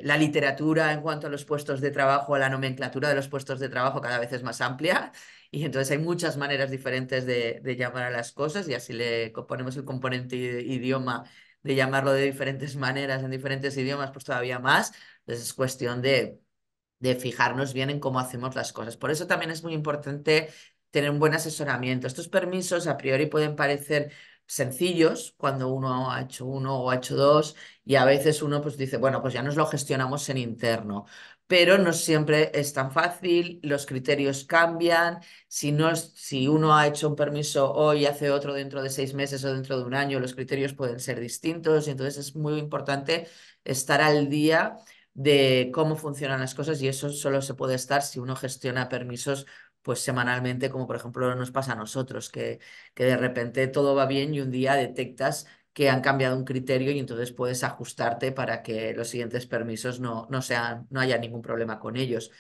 [SPEAKER 1] la literatura en cuanto a los puestos de trabajo, la nomenclatura de los puestos de trabajo cada vez es más amplia y entonces hay muchas maneras diferentes de llamar a las cosas y así le ponemos el componente idioma de llamarlo de diferentes maneras en diferentes idiomas, pues todavía más. Entonces es cuestión de fijarnos bien en cómo hacemos las cosas. Por eso también es muy importante tener un buen asesoramiento. Estos permisos a priori pueden parecer sencillos cuando uno ha hecho uno o ha hecho dos y a veces uno pues dice, bueno, pues ya nos lo gestionamos en interno. pero no siempre es tan fácil, los criterios cambian, si no si uno ha hecho un permiso hoy y hace otro dentro de 6 meses o dentro de un año, los criterios pueden ser distintos y entonces es muy importante estar al día de cómo funcionan las cosas y eso solo se puede estar si uno gestiona permisos pues semanalmente, como por ejemplo nos pasa a nosotros, que de repente todo va bien y un día detectas que han cambiado un criterio y entonces puedes ajustarte para que los siguientes permisos no sean, no haya ningún problema con ellos.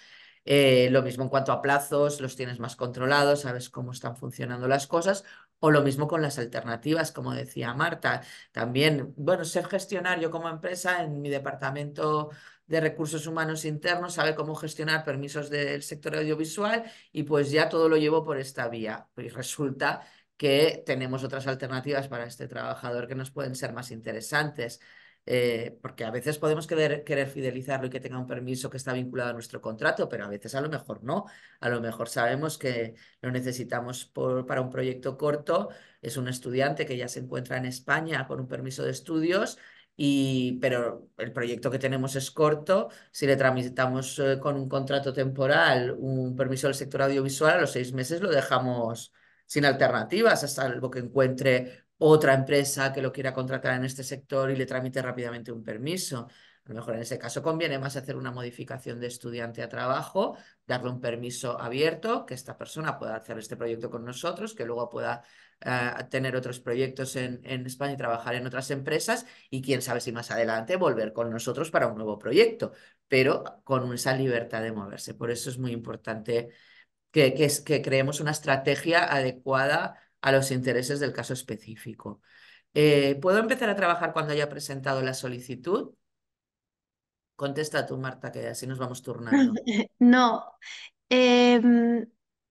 [SPEAKER 1] Lo mismo en cuanto a plazos, los tienes más controlados, sabes cómo están funcionando las cosas, o lo mismo con las alternativas, como decía Marta. También, bueno, sé gestionar yo como empresa en mi departamento de recursos humanos internos, sabe cómo gestionar permisos del sector audiovisual y pues ya todo lo llevo por esta vía. Y resulta que tenemos otras alternativas para este trabajador que nos pueden ser más interesantes. Porque a veces podemos querer fidelizarlo y que tenga un permiso que está vinculado a nuestro contrato, pero a veces a lo mejor no. A lo mejor sabemos que lo necesitamos para un proyecto corto. Es un estudiante que ya se encuentra en España con un permiso de estudios. Pero el proyecto que tenemos es corto. Si le tramitamos con un contrato temporal un permiso del sector audiovisual, a los 6 meses lo dejamos sin alternativas, hasta salvo que encuentre otra empresa que lo quiera contratar en este sector y le tramite rápidamente un permiso. A lo mejor en ese caso conviene más hacer una modificación de estudiante a trabajo, darle un permiso abierto, que esta persona pueda hacer este proyecto con nosotros, que luego pueda tener otros proyectos en España y trabajar en otras empresas y quién sabe si más adelante volver con nosotros para un nuevo proyecto, pero con esa libertad de moverse. Por eso es muy importante que creemos una estrategia adecuada a los intereses del caso específico. ¿Puedo empezar a trabajar cuando haya presentado la solicitud? Contesta tú, Marta, que así nos vamos turnando.
[SPEAKER 2] No, em,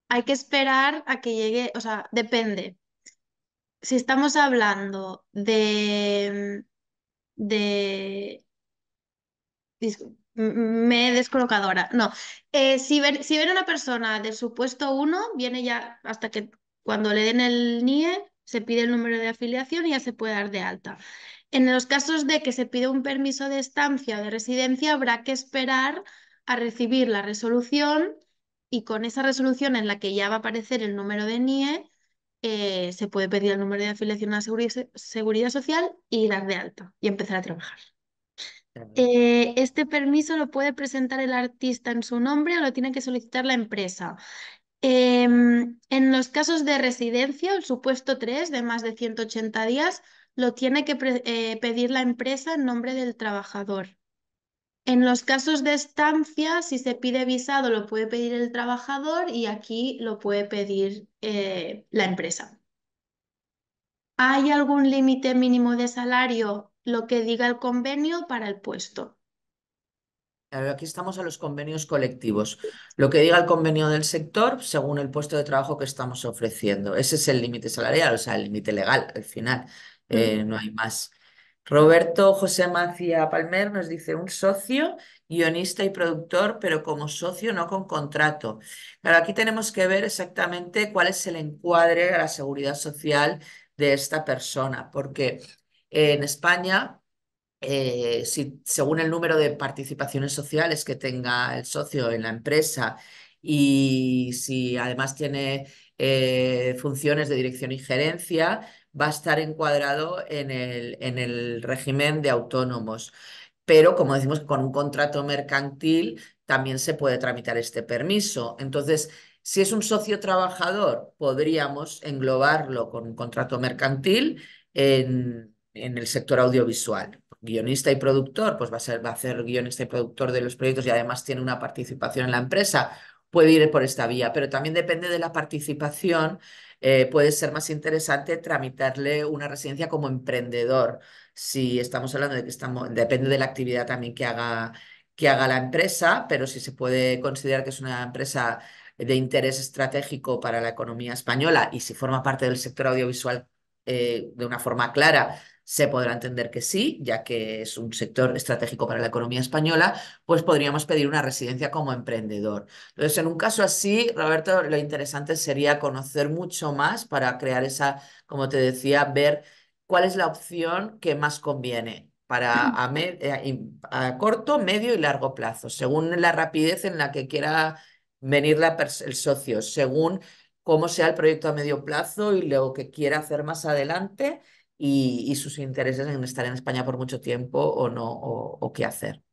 [SPEAKER 2] hay que esperar a que llegue, o sea, depende. Si estamos hablando de me he descolocado ahora. No, si ven una persona del supuesto uno viene ya hasta que cuando le den el NIE, se pide el número de afiliación y ya se puede dar de alta. En los casos de que se pide un permiso de estancia o de residencia, habrá que esperar a recibir la resolución y con esa resolución en la que ya va a aparecer el número de NIE, se puede pedir el número de afiliación a la seguridad social y dar de alta y empezar a trabajar. Este permiso lo puede presentar el artista en su nombre o lo tiene que solicitar la empresa. En los casos de residencia, el supuesto 3 de más de 180 días, lo tiene que pedir la empresa en nombre del trabajador. En los casos de estancia, si se pide visado, lo puede pedir el trabajador y aquí lo puede pedir la empresa. ¿Hay algún límite mínimo de salario? Lo que diga el convenio para el puesto.
[SPEAKER 1] Claro, aquí estamos a los convenios colectivos. Lo que diga el convenio del sector según el puesto de trabajo que estamos ofreciendo. Ese es el límite salarial, o sea, el límite legal al final.
[SPEAKER 2] Mm.
[SPEAKER 1] No hay más. Roberto José Macía Palmer nos dice un socio, guionista y productor, pero como socio, no con contrato. Claro, aquí tenemos que ver exactamente cuál es el encuadre a la seguridad social de esta persona, porque en España si, según el número de participaciones sociales que tenga el socio en la empresa y si además tiene funciones de dirección y gerencia, va a estar encuadrado en el régimen de autónomos. Pero, como decimos, con un contrato mercantil también se puede tramitar este permiso. Entonces, si es un socio trabajador, podríamos englobarlo con un contrato mercantil en el sector audiovisual. Guionista y productor, pues va a ser guionista y productor de los proyectos y además tiene una participación en la empresa, puede ir por esta vía, pero también depende de la participación, puede ser más interesante tramitarle una residencia como emprendedor. Si estamos hablando de que depende de la actividad también que haga la empresa, pero si se puede considerar que es una empresa de interés estratégico para la economía española y si forma parte del sector audiovisual de una forma clara, se podrá entender que sí, ya que es un sector estratégico para la economía española, pues podríamos pedir una residencia como emprendedor. Entonces, en un caso así, Roberto, lo interesante sería conocer mucho más para crear esa, como te decía, ver cuál es la opción que más conviene. a corto, medio y largo plazo, según la rapidez en la que quiera venir el socio, según cómo sea el proyecto a medio plazo y lo que quiera hacer más adelante y sus intereses en estar en España por mucho tiempo o no, o qué hacer.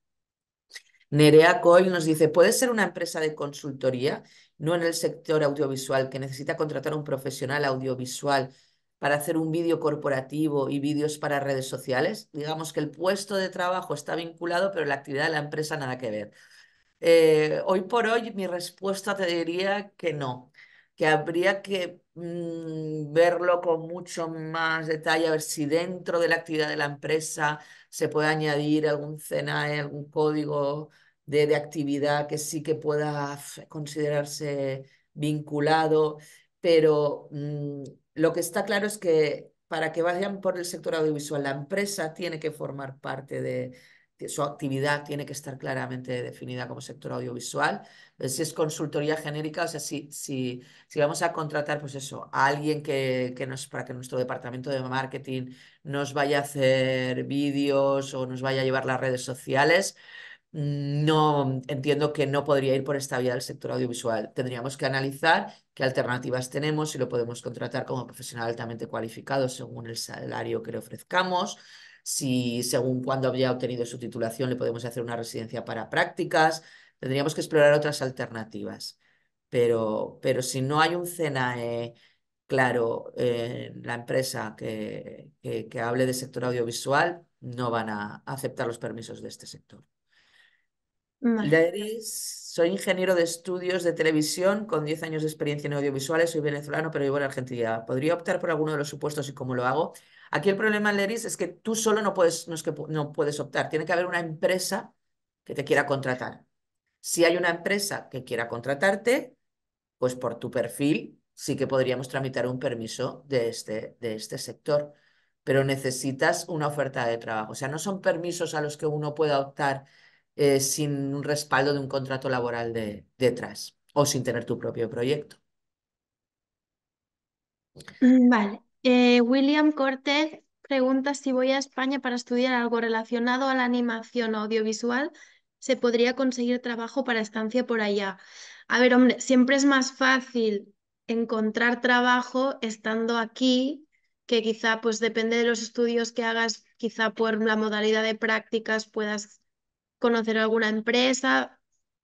[SPEAKER 1] Nerea Coyle nos dice, ¿puede ser una empresa de consultoría, no en el sector audiovisual, que necesita contratar a un profesional audiovisual para hacer un vídeo corporativo y vídeos para redes sociales? Digamos que el puesto de trabajo está vinculado, pero la actividad de la empresa nada que ver. Hoy por hoy mi respuesta te diría que no, que habría que verlo con mucho más detalle, a ver si dentro de la actividad de la empresa se puede añadir algún CNAE, algún código de actividad que sí que pueda considerarse vinculado, pero lo que está claro es que para que vayan por el sector audiovisual, la empresa tiene que formar parte de que su actividad tiene que estar claramente definida como sector audiovisual. Si es consultoría genérica, o sea, si vamos a contratar, pues eso, a alguien para que nuestro departamento de marketing nos vaya a hacer vídeos o nos vaya a llevar las redes sociales, no entiendo que no podría ir por esta vía del sector audiovisual. Tendríamos que analizar qué alternativas tenemos, si lo podemos contratar como profesional altamente cualificado según el salario que le ofrezcamos, si según cuándo había obtenido su titulación le podemos hacer una residencia para prácticas. Tendríamos que explorar otras alternativas. Pero si no hay un CNAE claro en la empresa que hable de sector audiovisual, no van a aceptar los permisos de este sector.
[SPEAKER 2] Vale.
[SPEAKER 1] Leris, soy ingeniero de estudios de televisión con 10 años de experiencia en audiovisuales, soy venezolano, pero vivo en Argentina. ¿Podría optar por alguno de los supuestos y cómo lo hago? Aquí el problema, Leris, es que tú solo no puedes, no es que no puedes optar, tiene que haber una empresa que te quiera contratar. Si hay una empresa que quiera contratarte, pues por tu perfil sí que podríamos tramitar un permiso de este sector, pero necesitas una oferta de trabajo. O sea, no son permisos a los que uno pueda optar sin un respaldo de un contrato laboral detrás o sin tener tu propio proyecto.
[SPEAKER 2] Vale. William Cortez pregunta si voy a España para estudiar algo relacionado a la animación audiovisual, ¿se podría conseguir trabajo para estancia por allá? A ver, hombre, siempre es más fácil encontrar trabajo estando aquí, que quizá, pues depende de los estudios que hagas, quizá por la modalidad de prácticas puedas conocer alguna empresa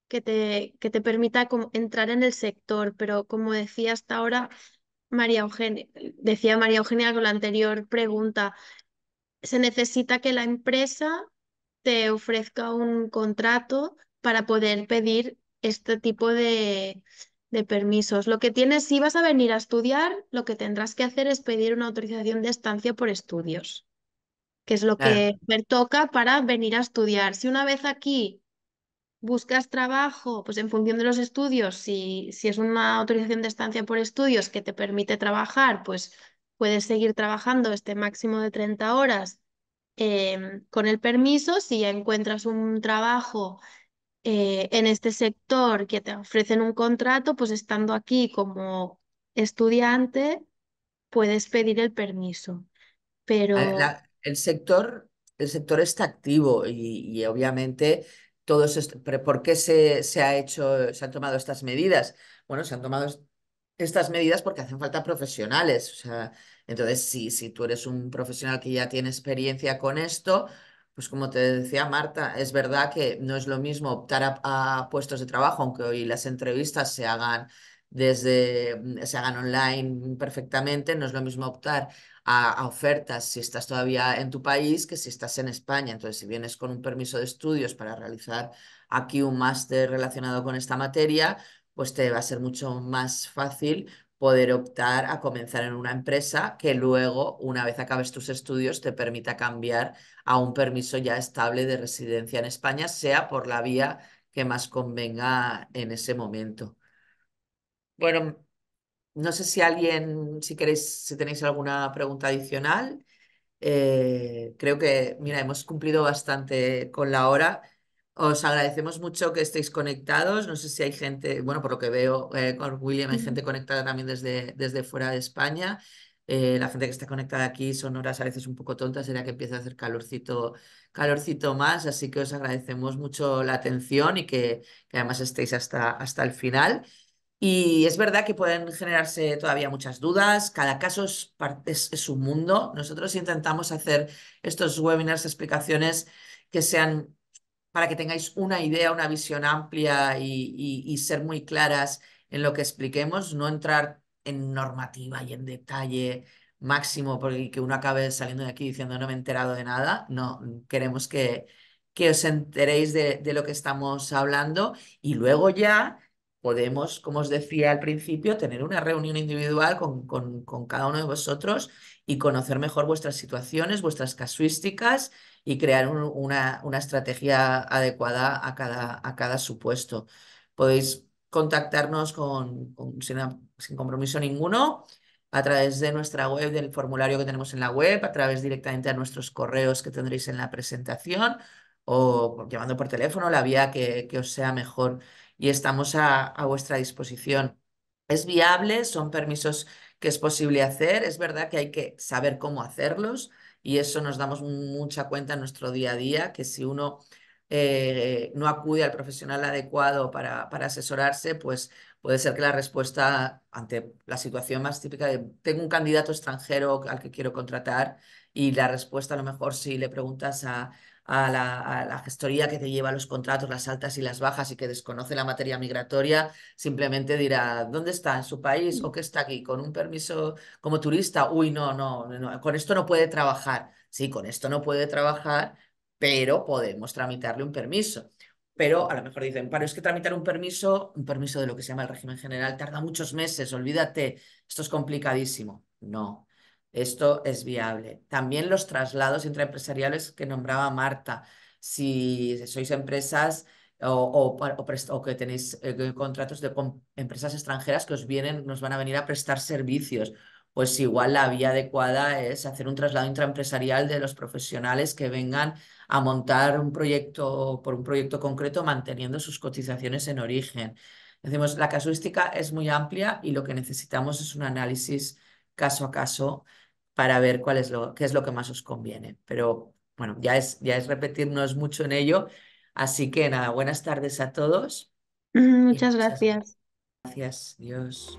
[SPEAKER 2] que te permita entrar en el sector, pero como decía hasta ahora María Eugenia, decía María Eugenia con la anterior pregunta, se necesita que la empresa te ofrezca un contrato para poder pedir este tipo de permisos. Lo que tienes, si vas a venir a estudiar, lo que tendrás que hacer es pedir una autorización de estancia por estudios, que es lo
[SPEAKER 1] Claro.
[SPEAKER 2] que te toca para venir a estudiar. Si una vez aquí buscas trabajo, pues en función de los estudios, si es una autorización de estancia por estudios que te permite trabajar, pues puedes seguir trabajando este máximo de 30 horas con el permiso. Si ya encuentras un trabajo en este sector que te ofrecen un contrato, pues estando aquí como estudiante, puedes pedir el permiso. Pero
[SPEAKER 1] El sector está activo y obviamente todos pero ¿por qué se ha hecho, se han tomado estas medidas? Bueno, se han tomado estas medidas porque hacen falta profesionales. O sea, entonces, si tú eres un profesional que ya tiene experiencia con esto, pues como te decía Marta, es verdad que no es lo mismo optar a puestos de trabajo, aunque hoy las entrevistas se hagan online perfectamente, no es lo mismo optar a ofertas si estás todavía en tu país que si estás en España. Entonces, si vienes con un permiso de estudios para realizar aquí un máster relacionado con esta materia, pues te va a ser mucho más fácil poder optar a comenzar en una empresa que luego, una vez acabes tus estudios, te permita cambiar a un permiso ya estable de residencia en España, sea por la vía que más convenga en ese momento. Bueno, no sé si alguien, si queréis, si tenéis alguna pregunta adicional. Creo que, mira, hemos cumplido bastante con la hora. Os agradecemos mucho que estéis conectados. No sé si hay gente, bueno, por lo que veo con William, hay gente conectada también desde fuera de España. La gente que está conectada aquí son horas a veces un poco tontas, era que empieza a hacer calorcito, calorcito más, así que os agradecemos mucho la atención y que además estéis hasta el final. Y es verdad que pueden generarse todavía muchas dudas, cada caso es un mundo. Nosotros intentamos hacer estos webinars, explicaciones que sean para que tengáis una idea, una visión amplia y ser muy claras en lo que expliquemos, no entrar en normativa y en detalle máximo, porque que uno acabe saliendo de aquí diciendo no me he enterado de nada. No, queremos que os enteréis de lo que estamos hablando y luego ya podemos, como os decía al principio, tener una reunión individual con cada uno de vosotros y conocer mejor vuestras situaciones, vuestras casuísticas y crear una estrategia adecuada a cada supuesto. Podéis contactarnos sin compromiso ninguno a través de nuestra web, del formulario que tenemos en la web, a través directamente a nuestros correos que tendréis en la presentación o llamando por teléfono, la vía que os sea mejor. Y estamos a vuestra disposición. Es viable, son permisos que es posible hacer. Es verdad que hay que saber cómo hacerlos y eso nos damos mucha cuenta en nuestro día a día, que si uno no acude al profesional adecuado para asesorarse, pues puede ser que la respuesta ante la situación más típica de tengo un candidato extranjero al que quiero contratar y la respuesta a lo mejor si le preguntas a la gestoría que te lleva los contratos, las altas y las bajas y que desconoce la materia migratoria, simplemente dirá, ¿dónde está? ¿En su país o qué está aquí? ¿Con un permiso como turista? Uy, no, con esto no puede trabajar. Sí, con esto no puede trabajar, pero podemos tramitarle un permiso. Pero a lo mejor dicen, pero es que tramitar un permiso de lo que se llama el régimen general, tarda muchos meses, olvídate, esto es complicadísimo. No, esto es viable. También los traslados intraempresariales que nombraba Marta. Si sois empresas o que tenéis contratos con empresas extranjeras que os vienen, nos van a venir a prestar servicios, pues igual la vía adecuada es hacer un traslado intraempresarial de los profesionales que vengan a montar un proyecto por un proyecto concreto manteniendo sus cotizaciones en origen. Decimos, la casuística es muy amplia y lo que necesitamos es un análisis caso a caso para ver qué es lo que más os conviene. Pero bueno, ya es repetirnos mucho en ello. Así que nada, buenas tardes a todos y
[SPEAKER 2] Muchas
[SPEAKER 1] muchas
[SPEAKER 2] gracias.
[SPEAKER 1] gracias. Dios.